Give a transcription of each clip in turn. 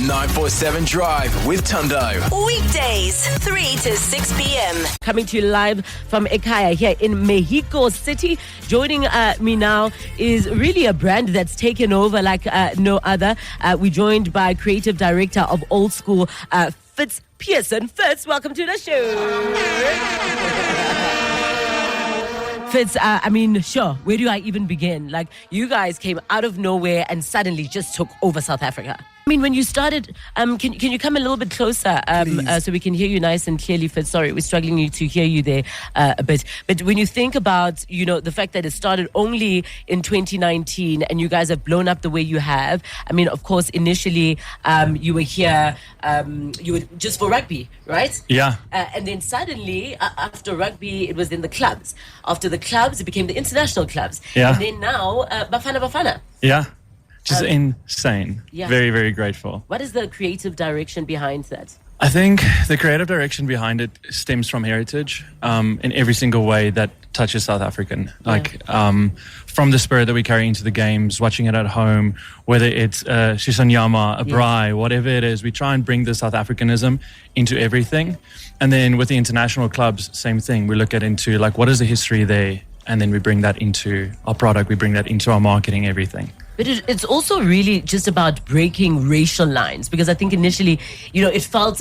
947 Drive with Thando. Weekdays, 3 to 6 p.m. Coming to you live from Ekaya here in Mexico City. Joining me now is really a brand that's taken over like no other. We're joined by creative director of Old School, Fritz Pearson. Fritz, welcome to the show. Fitz, sure, where do I even begin? Like, you guys came out of nowhere and suddenly just took over South Africa. I mean, when you started, can you come a little bit closer so we can hear you nice and clearly, Fitz? Sorry, we're struggling to hear you there a bit. But when you think about, the fact that it started only in 2019 and you guys have blown up the way you have, I mean, of course, initially you were here, you were just for rugby, right? Yeah. And then suddenly, after rugby, it was in the clubs. After the clubs, it became the international clubs. Yeah. And then now, Bafana Bafana. Yeah. Just insane. Yeah. Very, very grateful. What is the creative direction behind that? I think the creative direction behind it stems from heritage in every single way that touches South African. Like from the spirit that we carry into the games, watching it at home, whether it's Shisanyama, a braai, whatever it is, we try and bring the South Africanism into everything. And then with the international clubs, same thing. We look at into like, what is the history there? And then we bring that into our product, we bring that into our marketing, everything. But it's also really just about breaking racial lines, because I think initially, it felt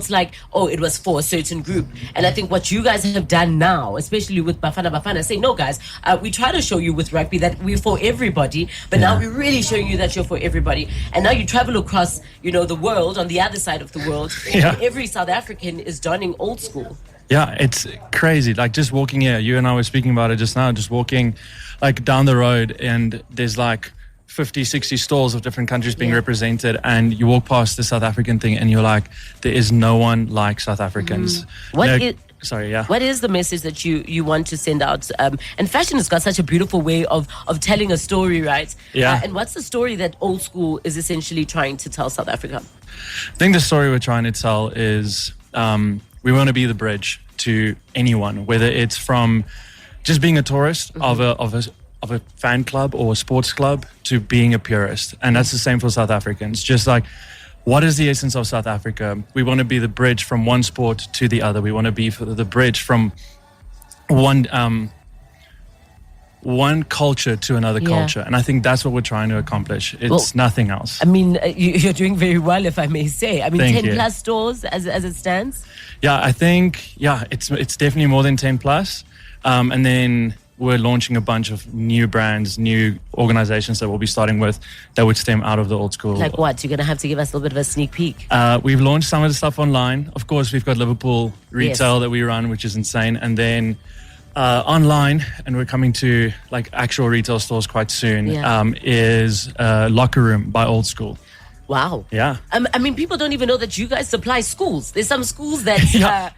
like, it was for a certain group. And I think what you guys have done now, especially with Bafana Bafana, say, no, guys, we try to show you with rugby that we're for everybody, but now we're really showing you that you're for everybody. And now you travel across, the world, on the other side of the world, and every South African is donning Old School. Yeah, it's crazy. Like just walking here, you and I were speaking about it just now, just walking like down the road and there's like 50, 60 stores of different countries being represented, and you walk past the South African thing and you're like, there is no one like South Africans. What is the message that you want to send out? And fashion has got such a beautiful way of telling a story, right? Yeah. And what's the story that Old School is essentially trying to tell South Africa? I think the story we're trying to tell is we want to be the bridge to anyone, whether it's from just being a tourist of a fan club or a sports club to being a purist. And that's the same for South Africans. Just like, what is the essence of South Africa? We want to be the bridge from one sport to the other. We want to be the bridge from one culture to another culture. And I think that's what we're trying to accomplish. It's nothing else. I mean, you're doing very well, if I may say. I mean, Thank 10 you. plus stores as it stands? Yeah, I think, it's definitely more than 10 plus. And then we're launching a bunch of new brands, new organizations that we'll be starting with that would stem out of the Old School. Like what? You're going to have to give us a little bit of a sneak peek. We've launched some of the stuff online. Of course, we've got Liverpool retail that we run, which is insane. And then online, and we're coming to like actual retail stores quite soon, is Locker Room by Old School. Wow. Yeah. I mean, people don't even know that you guys supply schools. There's some schools that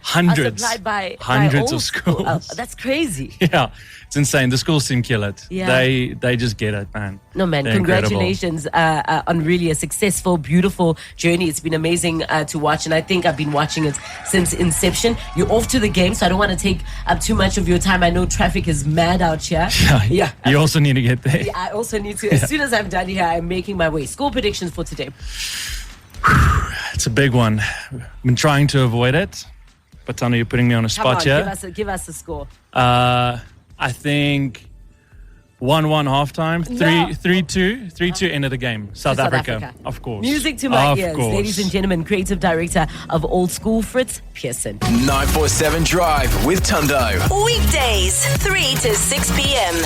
hundreds, are supplied by hundreds Old of School. schools. That's crazy. Yeah, it's insane. The schools team kill it. Yeah. They just get it, man. No, man, They're congratulations on really a successful, beautiful journey. It's been amazing to watch, and I think I've been watching it since inception. You're off to the game, so I don't want to take up too much of your time. I know traffic is mad out here. Yeah. You also need to get there. I also need to. As soon as I'm done here, I'm making my way. Score predictions for today. It's a big one. I've been trying to avoid it, but Thando, you're putting me on a spot here. Give us a score. I think 1-1 halftime, 3-2 end of the game. South Africa, of course. Music to my of ears, course. ladies and gentlemen. Creative director of Old School, Fritz Pearson. 947 Drive with Thando. Weekdays, 3 to 6 p.m.